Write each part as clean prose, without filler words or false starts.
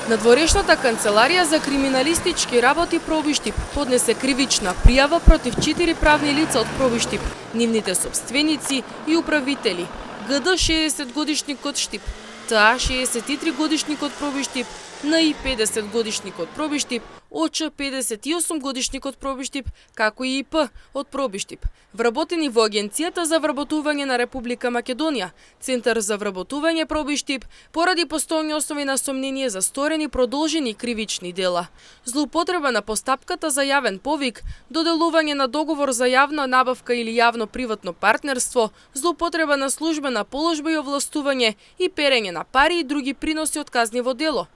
Надворешната канцеларија за криминалистички работи Пробиштип поднесе кривична пријава против 4 правни лица од Пробиштип, нивните сопственици и управители. ГД 60 годишникот Штип, ТА 63 годишникот Пробиштип, НИ 50 годишникот Пробиштип, ОЧ 58 годишникот Пробиштип, како и ИП од Пробиштип, вработени во Агенцијата за вработување на Република Македонија, Центар за вработување Пробиштип, поради постојни основи на сомнение за сторени продолжени кривични дела, злоупотреба на постапката за јавен повик, доделување на договор за јавна набавка или јавно-приватно партнерство, злоупотреба на службена положба и овластување и перење на пари и други приноси од казниво дело.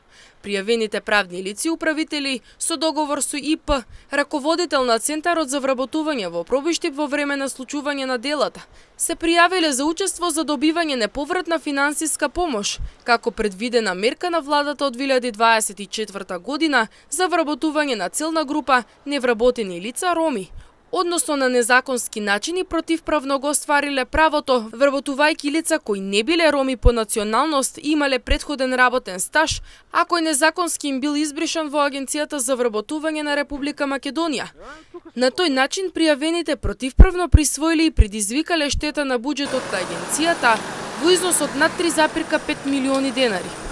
Пријавените правни лица и управители со договор со ИП, раководител на Центарот за вработување во Пробиштип во време на случување на делата, се пријавиле за учество за добивање неповратна финансиска помош, како предвидена мерка на владата од 2024 година за вработување на целна група невработени лица роми, односно на незаконски начини противправно го оствариле правото, вработувајќи лица кои не биле роми по националност и имале претходен работен стаж, а кој незаконски им бил избришан во Агенцијата за вработување на Република Македонија. На тој начин пријавените противправно присвоили и предизвикале штета на буџетот на агенцијата во износ од над 3,5 милиони денари.